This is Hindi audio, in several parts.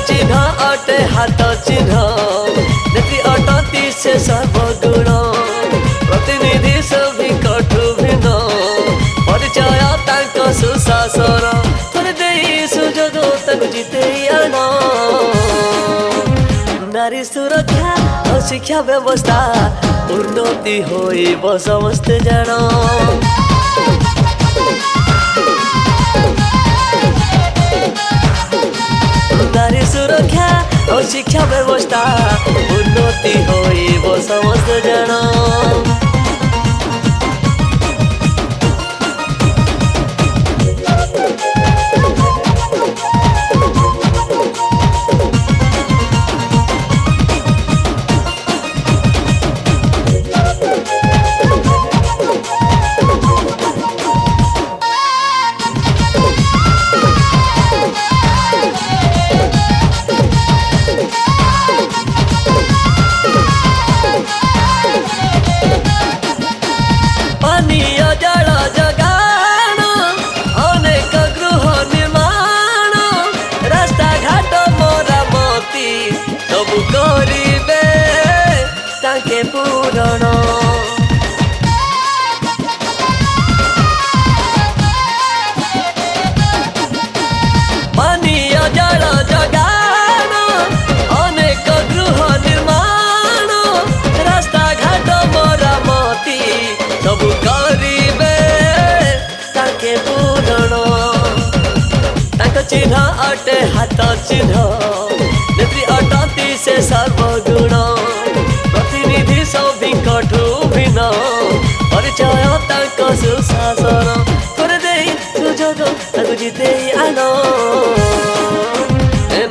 चिन्ह अटे हाथ चिन्ह नेत्री अटती से सर्वगुण प्रतिनिधि सभी कठु भिन्न परिचय तांको सुशासन थोड़े दे सुजोग तांको जीते आन नारी सुरक्षा और शिक्षा व्यवस्था उन्नति होइब समस्ते जान नारी सुरक्षा और शिक्षा व्यवस्था उन्नति होइब समस्त जन पूरण पानीय जल जगान अनेक गृह निर्माण रास्ता घाट मरामती सब करिबे ताके पूरण तांको चिन्ह अटे हाथ चिन्ह नेत्री अटती से सर्वगुण प्रतिनिधि सभी कठु भिन्न परिचय तांको सुशासन थोड़े दे सुजोग तांको जीते आन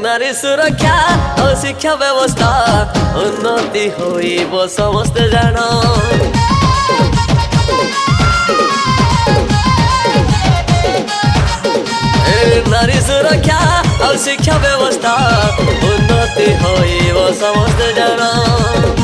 नारी सुरक्षा और शिक्षा व्यवस्था उन्नति होइब समस्ते जान नारी सुरक्षा और शिक्षा व्यवस्था उन्नति होइब समस्ते जान।